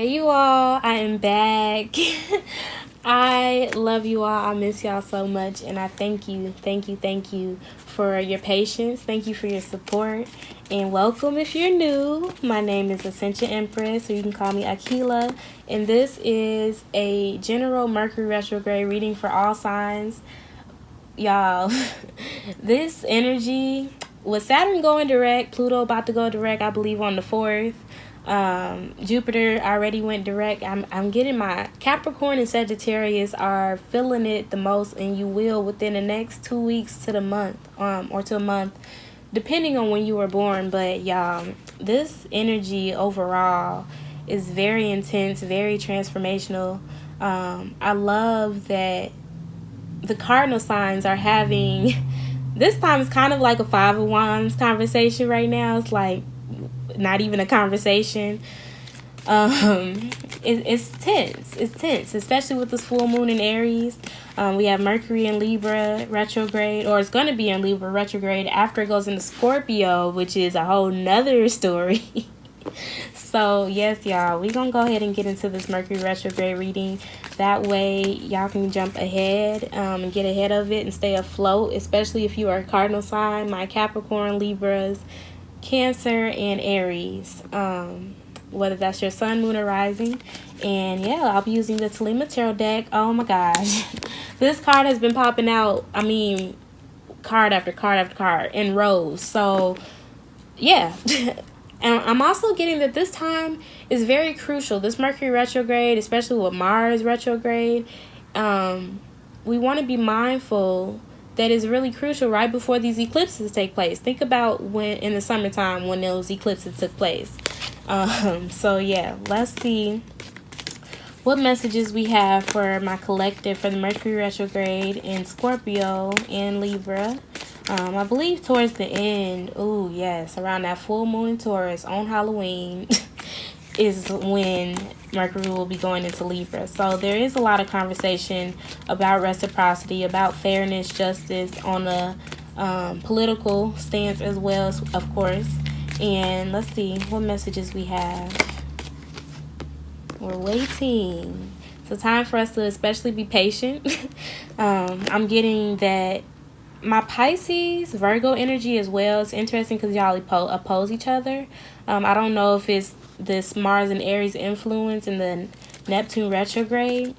Hey you all, I am back. I love you all. I miss y'all so much, and I thank you for your patience. Thank you for your support, and welcome if you're new. My name is Ascension Empress, so you can call me Aquila, and this is a general Mercury Retrograde reading for all signs. Y'all, this energy, with Saturn going direct, Pluto about to go direct, I believe on the 4th. Jupiter already went direct. I'm getting my Capricorn and Sagittarius are feeling it the most, and you will within the next 2 weeks to the month, or to a month, depending on when you were born. But y'all, this energy overall is very intense, very transformational. I love that the cardinal signs are having this time. It's kind of like a Five of Wands conversation right now. It's like not even a conversation. It's tense, especially with this full moon in Aries. We have Mercury in Libra retrograde, or it's going to be in Libra retrograde after it goes into Scorpio, which is a whole nother story. So yes, y'all, we're gonna go ahead and get into this Mercury retrograde reading. That way y'all can jump ahead and get ahead of it and stay afloat, especially if you are a cardinal sign, my Capricorn, Libras, Cancer, and Aries, whether that's your sun, moon, or rising. And yeah, I'll be using the Talima Tarot deck. Oh my gosh, this card has been popping out, I mean, card after card after card in rows. So yeah. And I'm also getting that this time is very crucial. This Mercury retrograde, especially with Mars retrograde, we want to be mindful that is really crucial right before these eclipses take place. Think about when in the summertime when those eclipses took place. So yeah, let's see what messages we have for my collective for the Mercury retrograde in Scorpio and Libra. I believe towards the end, oh yes, around that full moon in Taurus on Halloween is when Mercury will be going into Libra. So there is a lot of conversation about reciprocity, about fairness, justice on a political stance as well, of course. And let's see what messages we have. We're waiting. So time for us to especially be patient. I'm getting that my Pisces, Virgo energy as well. It's interesting because y'all oppose each other. I don't know if it's this Mars and Aries influence in the Neptune retrograde,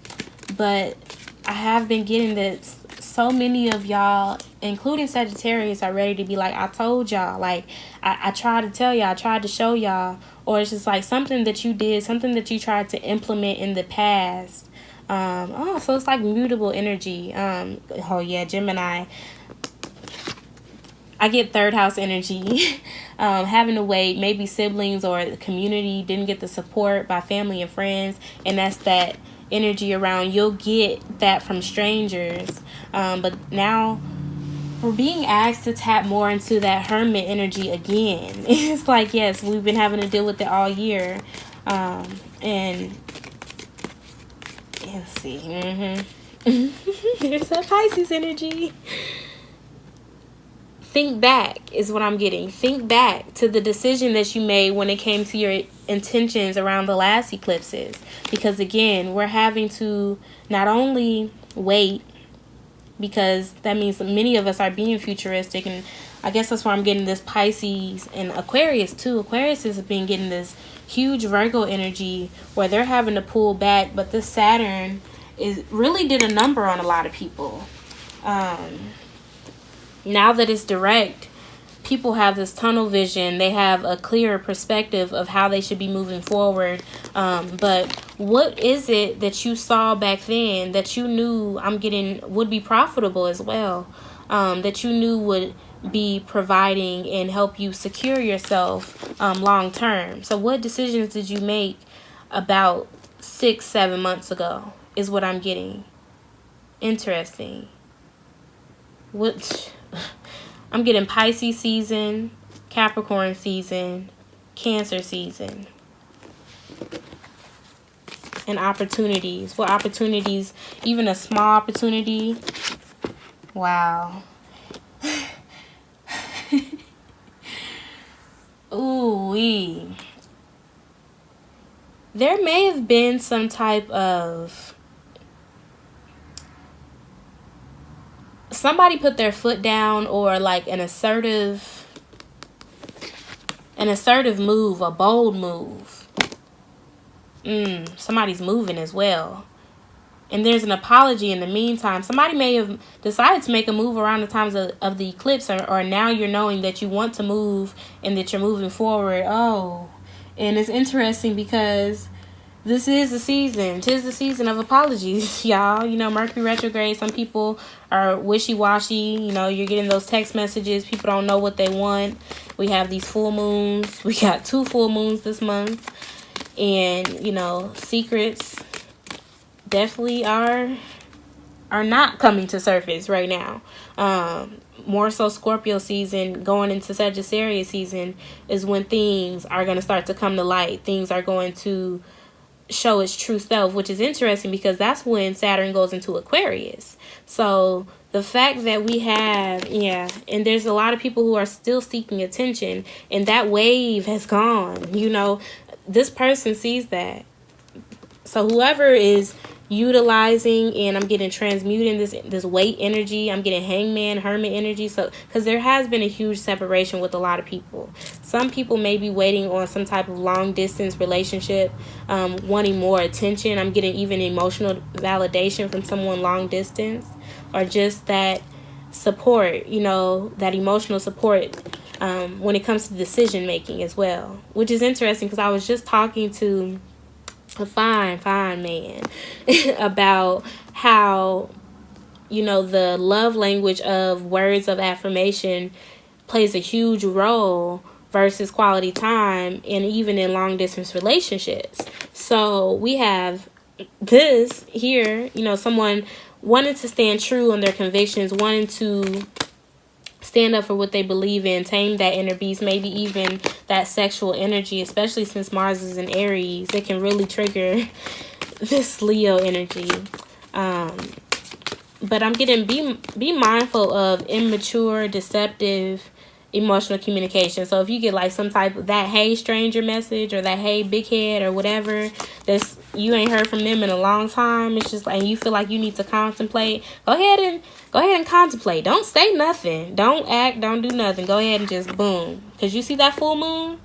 but I have been getting that so many of y'all, including Sagittarius, are ready to be like, I told y'all, like, I tried to tell y'all, I tried to show y'all, or it's just like something that you did, something that you tried to implement in the past. So it's like mutable energy. Oh yeah, Gemini. I get third house energy. Having to wait, maybe siblings or the community didn't get the support by family and friends, and that's that energy around. You'll get that from strangers, but now we're being asked to tap more into that hermit energy again. It's like, yes, we've been having to deal with it all year, and let's see, there's that Pisces energy. Think back is what I'm getting. Think back to the decision that you made when it came to your intentions around the last eclipses. Because again, we're having to not only wait, because that means that many of us are being futuristic. And I guess that's why I'm getting this Pisces and Aquarius too. Aquarius has been getting this huge Virgo energy where they're having to pull back. But this Saturn really did a number on a lot of people. Now that it's direct, people have this tunnel vision. They have a clearer perspective of how they should be moving forward. But what is it that you saw back then that you knew would be profitable as well? That you knew would be providing and help you secure yourself long term. So what decisions did you make about 6-7 months ago is what I'm getting. Interesting. I'm getting Pisces season, Capricorn season, Cancer season, and opportunities. What opportunities? Even a small opportunity. Wow. Ooh-wee. there may have been some type of, somebody put their foot down, or like an assertive move, a bold move. Somebody's moving as well. And there's an apology in the meantime. Somebody may have decided to make a move around the times of the eclipse, or now you're knowing that you want to move and that you're moving forward. Oh, and it's interesting because this is the season. 'Tis the season of apologies, y'all. You know, Mercury retrograde, some people are wishy-washy. You know, you're getting those text messages. People don't know what they want. We have these full moons. We got 2 full moons this month. And, you know, secrets definitely are not coming to surface right now. More so Scorpio season going into Sagittarius season is when things are going to start to come to light. Things are going to show its true self, which is interesting because that's when Saturn goes into Aquarius. So the fact that we have, and there's a lot of people who are still seeking attention, and that wave has gone. You know, this person sees that. So whoever is utilizing, and I'm getting transmuting this weight energy, I'm getting hangman, hermit energy. So because there has been a huge separation with a lot of people. Some people may be waiting on some type of long distance relationship, wanting more attention. I'm getting even emotional validation from someone long distance, or just that support, you know, that emotional support when it comes to decision making as well, which is interesting because I was just talking to a fine man about how, you know, the love language of words of affirmation plays a huge role versus quality time, and even in long distance relationships. So we have this here, you know, someone wanting to stand true on their convictions, wanting to stand up for what they believe in, tame that inner beast, maybe even that sexual energy, especially since Mars is in Aries. It can really trigger this Leo energy. But I'm getting, be mindful of immature, deceptive, emotional communication. So if you get like some type of that hey stranger message, or that hey big head, or whatever, that's, you ain't heard from them in a long time, it's just like you feel like you need to contemplate, go ahead and contemplate. Don't say nothing, don't act, don't do nothing. Go ahead and just boom, because you see that full moon,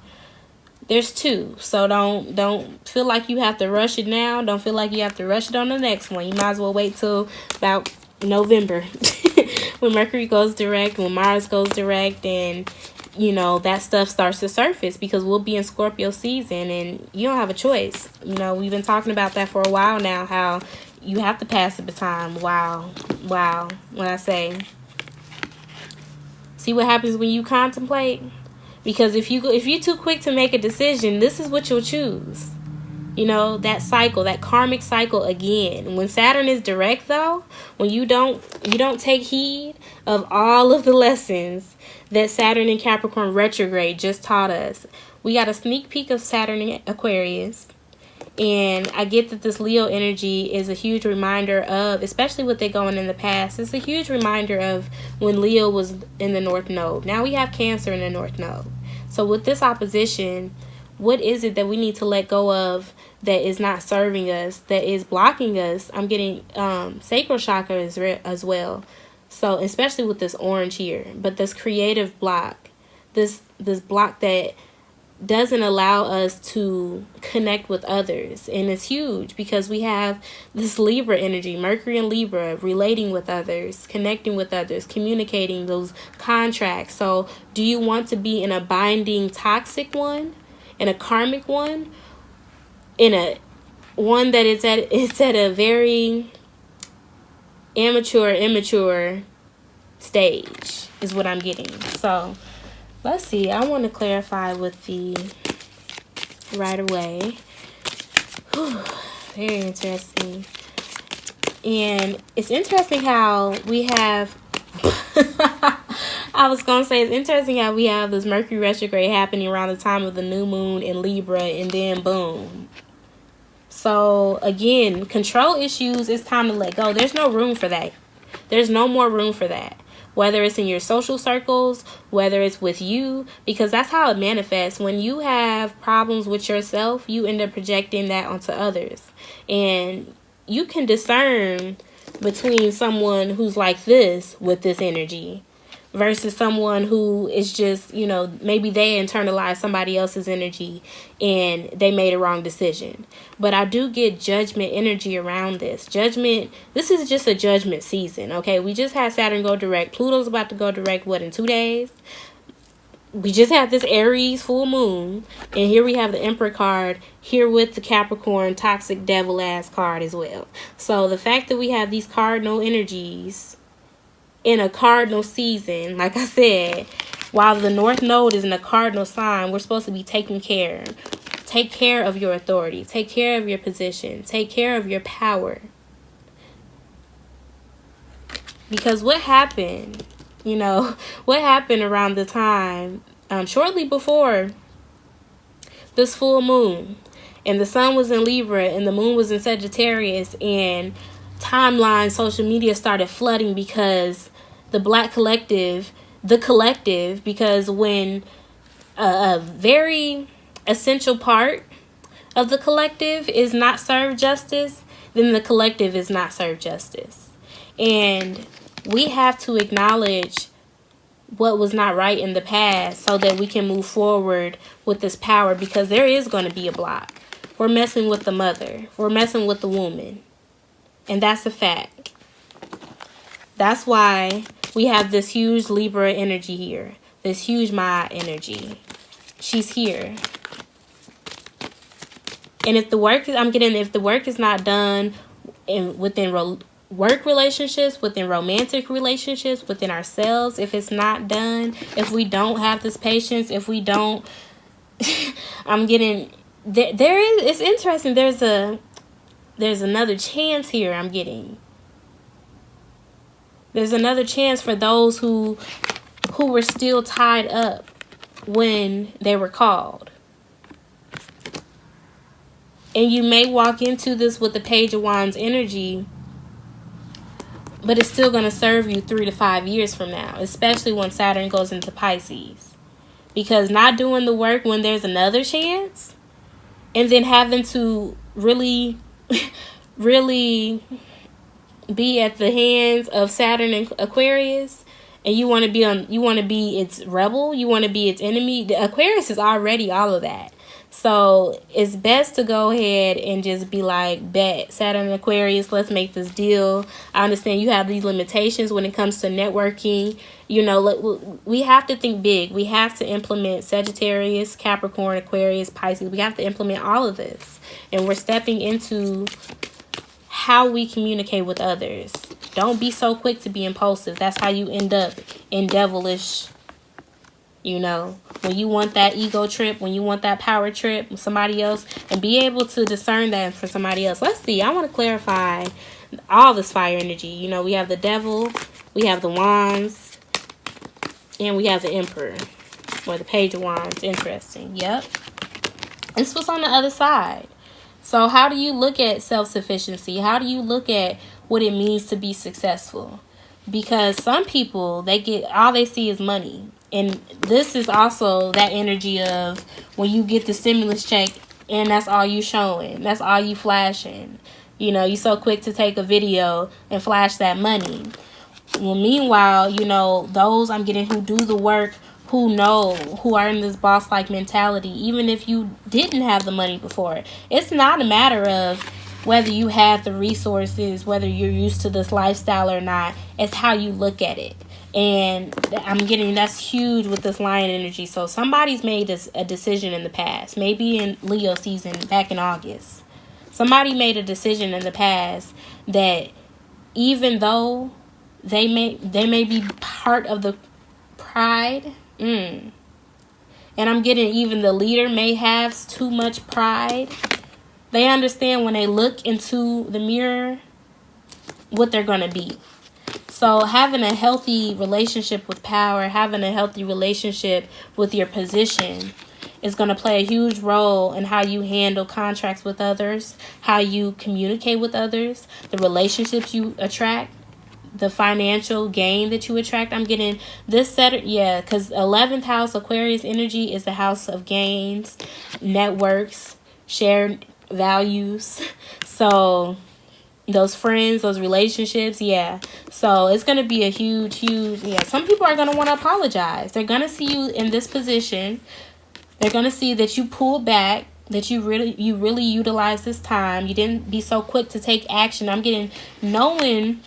there's 2. So don't feel like you have to rush it now. Don't feel like you have to rush it on the next one. You might as well wait till about November when Mercury goes direct, when Mars goes direct, and you know that stuff starts to surface, because we'll be in Scorpio season and you don't have a choice. You know, we've been talking about that for a while now, how you have to pass the baton. Wow, when I say, see what happens when you contemplate, because if you're too quick to make a decision, this is what you'll choose. You know, that cycle, that karmic cycle again. When Saturn is direct, though, when you don't take heed of all of the lessons that Saturn in Capricorn retrograde just taught us. We got a sneak peek of Saturn in Aquarius. And I get that this Leo energy is a huge reminder of, especially with it going in the past, it's a huge reminder of when Leo was in the North Node. Now we have Cancer in the North Node. So with this opposition, what is it that we need to let go of that is not serving us, that is blocking us? I'm getting sacral chakra as well. So especially with this orange here, but this creative block, this block that doesn't allow us to connect with others. And it's huge because we have this Libra energy, Mercury and Libra, relating with others, connecting with others, communicating those contracts. So do you want to be in a binding toxic one, in a karmic one, in a one that it's at a very immature stage is what I'm getting. So let's see. I want to clarify with the right away. Very interesting. And it's interesting how we have I was going to say, it's interesting how we have this Mercury retrograde happening around the time of the new moon in Libra, and then boom. So again, control issues, it's time to let go. There's no room for that. There's no more room for that. whether it's in your social circles, whether it's with you, because that's how it manifests. When you have problems with yourself, you end up projecting that onto others. And you can discern between someone who's like this with this energy versus someone who is just, maybe they internalized somebody else's energy and they made a wrong decision. But I do get judgment energy around this. This is just a judgment season, okay? We just had Saturn go direct. Pluto's about to go direct, in 2 days? We just had this Aries full moon, and here we have the Emperor card here with the Capricorn toxic devil ass card as well. So the fact that we have these cardinal energies in a cardinal season, like I said, while the North Node is in a cardinal sign, we're supposed to be taking care. Take care of your authority. Take care of your position. Take care of your power. Because what happened, what happened around the time, shortly before this full moon, and the sun was in Libra and the moon was in Sagittarius, and timeline social media started flooding because the Black collective, because when a very essential part of the collective is not served justice, then the collective is not served justice. And we have to acknowledge what was not right in the past so that we can move forward with this power, because there is going to be a block. We're messing with the mother. We're messing with the woman. And that's a fact. That's why we have this huge Libra energy here. This huge Maya energy. She's here. And if the work is not done within work relationships, within romantic relationships, within ourselves, if it's not done, if we don't have this patience, if we don't, it's interesting. There's another chance here I'm getting. There's another chance for those who were still tied up when they were called. And you may walk into this with the Page of Wands energy, but it's still going to serve you 3 to 5 years from now, especially when Saturn goes into Pisces. Because not doing the work when there's another chance, and then having to really, really be at the hands of Saturn and Aquarius, and you want to be its rebel, you want to be its enemy. The Aquarius is already all of that. So it's best to go ahead and just be like, bet, Saturn and Aquarius, let's make this deal. I understand you have these limitations when it comes to networking. We have to think big. We have to implement Sagittarius, Capricorn, Aquarius, Pisces. We have to implement all of this. And we're stepping into how we communicate with others. Don't be so quick to be impulsive. That's how you end up in devilish. When you want that ego trip, when you want that power trip with somebody else, and be able to discern that for somebody else. Let's see. I want to clarify all this fire energy. We have the devil, we have the wands, and we have the emperor, or the Page of Wands. Interesting. Yep. This was on the other side. So how do you look at self-sufficiency? How do you look at what it means to be successful? Because some people, all they see is money. And this is also that energy of when you get the stimulus check and that's all you showing. That's all you flashing. You're so quick to take a video and flash that money. Well, meanwhile, those I'm getting who do the work, who are in this boss-like mentality, even if you didn't have the money before. It's not a matter of whether you have the resources, whether you're used to this lifestyle or not. It's how you look at it. And I'm getting that's huge with this lion energy. So somebody's made a decision in the past, maybe in Leo season back in August. Somebody made a decision in the past that even though they may be part of the pride, and I'm getting even the leader may have too much pride. They understand when they look into the mirror what they're going to be. So having a healthy relationship with power, having a healthy relationship with your position is going to play a huge role in how you handle contracts with others, how you communicate with others, the relationships you attract, the financial gain that you attract. I'm getting this set, yeah, because 11th house Aquarius energy is the house of gains, networks, shared values. So those friends, those relationships, yeah. So it's going to be a huge, yeah. Some people are going to want to apologize. They're going to see you in this position. They're going to see that you pulled back, that you really utilized this time. You didn't be so quick to take action. I'm getting knowing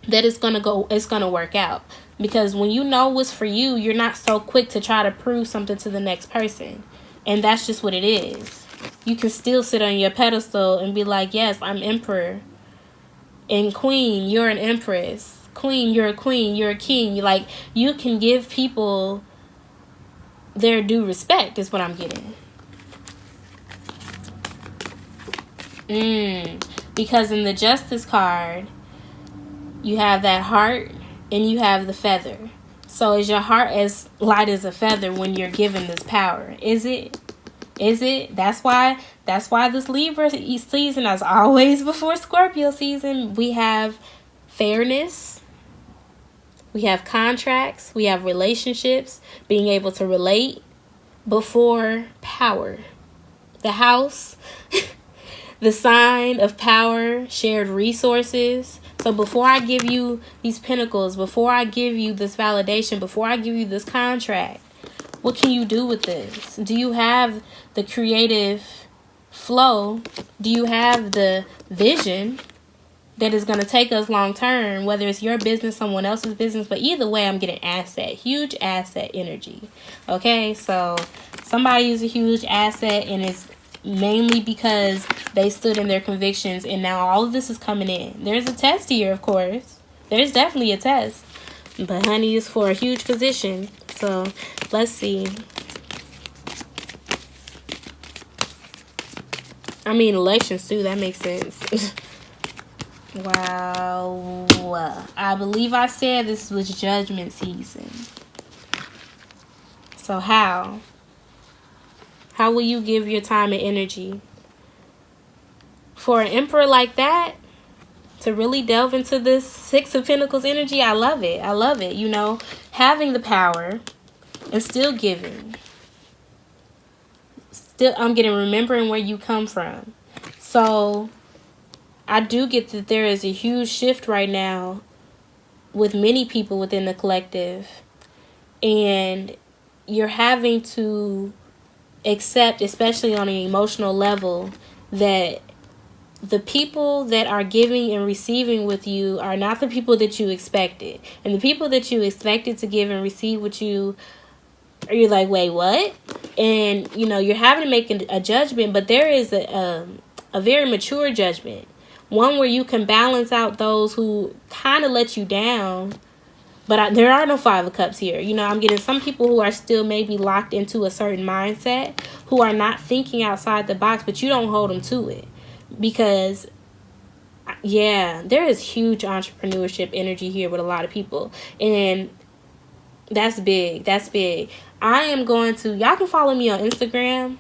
that it's going to work out. Because when you know what's for you, you're not so quick to try to prove something to the next person. And that's just what it is. You can still sit on your pedestal and be like, yes, I'm emperor. And queen, you're an empress. Queen, you're a queen. You're a king. Like, you can give people their due respect is what I'm getting. Because in the Justice card, you have that heart and you have the feather. So is your heart as light as a feather when you're given this power? Is it? That's why this Libra season, as always before Scorpio season, we have fairness, we have contracts, we have relationships, being able to relate before power. The house, the sign of power, shared resources. So before I give you these pentacles, before I give you this validation, before I give you this contract, what can you do with this? Do you have the creative flow? Do you have the vision that is going to take us long term, whether it's your business, someone else's business? But either way, I'm getting asset, huge asset energy. Okay, so somebody is a huge asset, and it's mainly because they stood in their convictions, and now all of this is coming in. There's a test here, of course. There's definitely a test. But honey is for a huge position. So let's see. I mean, elections too. That makes sense. Wow. I believe I said this was judgment season. So how? How will you give your time and energy? For an emperor like that, to really delve into this Six of Pentacles energy, I love it. I love it. You know, having the power and still giving. Still, I'm getting remembering where you come from. So I do get that there is a huge shift right now with many people within the collective. And you're having to accept, especially on an emotional level, that the people that are giving and receiving with you are not the people that you expected. And the people that you expected to give and receive with you, you're like, wait, what? And, you know, you're having to make a judgment, but there is a very mature judgment. One where you can balance out those who kind of let you down. But there are no Five of Cups here. You know, I'm getting some people who are still maybe locked into a certain mindset, who are not thinking outside the box, but you don't hold them to it. Because, yeah, there is huge entrepreneurship energy here with a lot of people. And that's big. That's big. I am going to, y'all can follow me on Instagram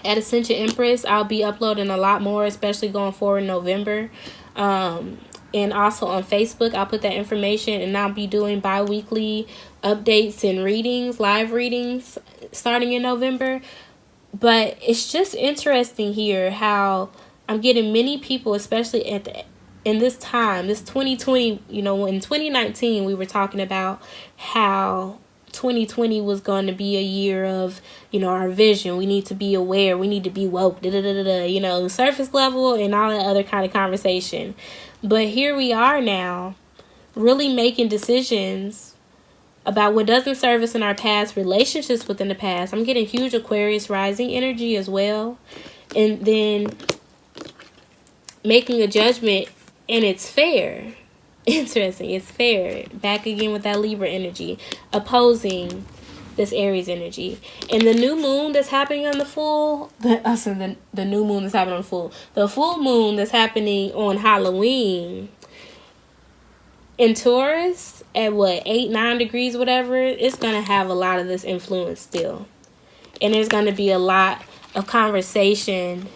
at Ascension Empress. I'll be uploading a lot more, especially going forward in November. And also on Facebook, I'll put that information, and I'll be doing bi-weekly updates and readings, live readings, starting in November. But it's just interesting here how I'm getting many people, especially in this time, this 2020, you know, in 2019, we were talking about how 2020 was going to be a year of, you know, our vision. We need to be aware. We need to be woke, you know, surface level and all that other kind of conversation. But here we are now, really making decisions about what doesn't serve us in our past, relationships within the past. I'm getting huge Aquarius rising energy as well. And then making a judgment, and it's fair. Interesting. It's fair. Back again with that Libra energy, opposing this Aries energy. And the new moon that's happening on the full, the new moon that's happening on the full, the full moon that's happening on Halloween in Taurus at 8-9 degrees, whatever, it's going to have a lot of this influence still. And there's going to be a lot of conversation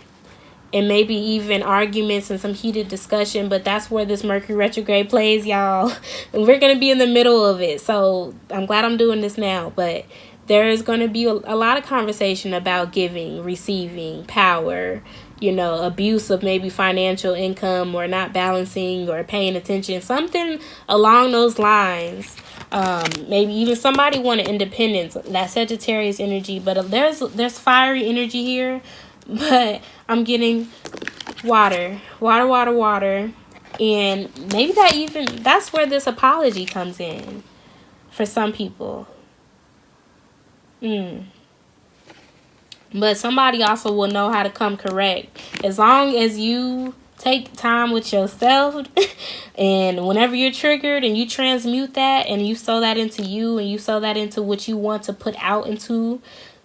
and maybe even arguments and some heated discussion. But that's where this Mercury retrograde plays, y'all. And we're going to be in the middle of it. So I'm glad I'm doing this now. But there is going to be a lot of conversation about giving, receiving, power, abuse of maybe financial income, or not balancing or paying attention, something along those lines. Maybe even somebody wanted independence, that Sagittarius energy. But there's fiery energy here. But I'm getting water. And maybe that's where this apology comes in for some people. But somebody also will know how to come correct. As long as you take time with yourself and whenever you're triggered and you transmute that and you sow that into you and you sow that into what you want to put out into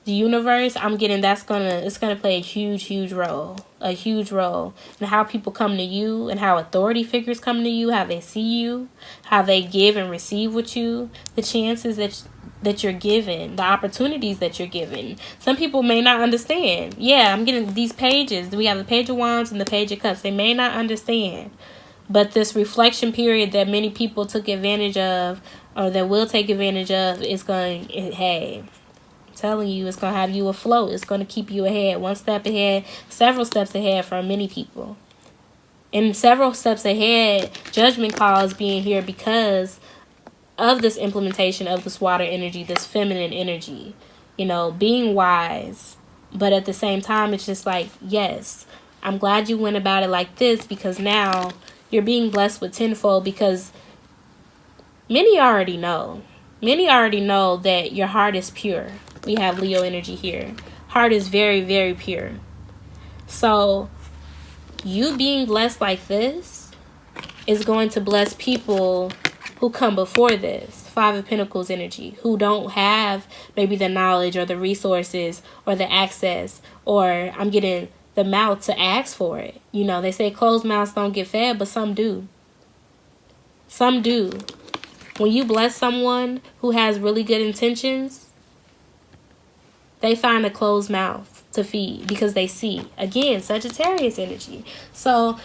the universe, I'm getting it's gonna play a huge role in how people come to you and how authority figures come to you, how they see you, how they give and receive with you, the chances that you're given, the opportunities that you're given. Some people may not understand. Yeah, I'm getting these pages. We have the Page of Wands and the Page of Cups. They may not understand, but this reflection period that many people took advantage of, or that will take advantage of, is going. Hey, telling you, it's going to have you afloat. It's going to keep you ahead, one step ahead, several steps ahead for many people. And several steps ahead, judgment calls being here because of this implementation of this water energy, this feminine energy, being wise. But at the same time, it's just like, yes, I'm glad you went about it like this, because now you're being blessed with tenfold, because many already know that your heart is pure. We have Leo energy here. Heart is very, very pure. So you being blessed like this is going to bless people who come before this. 5 of Pentacles energy, who don't have maybe the knowledge or the resources or the access, or I'm getting the mouth to ask for it. They say closed mouths don't get fed, but some do. Some do. When you bless someone who has really good intentions, they find a closed mouth to feed because they see. Again, Sagittarius energy. So,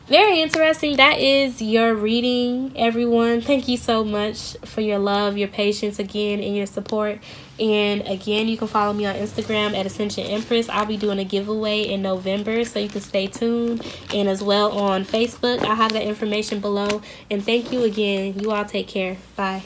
very interesting. That is your reading, everyone. Thank you so much for your love, your patience, again, and your support. And again, you can follow me on Instagram at Ascension Empress. I'll be doing a giveaway in November, so you can stay tuned. And as well on Facebook, I'll have that information below. And thank you again. You all take care. Bye.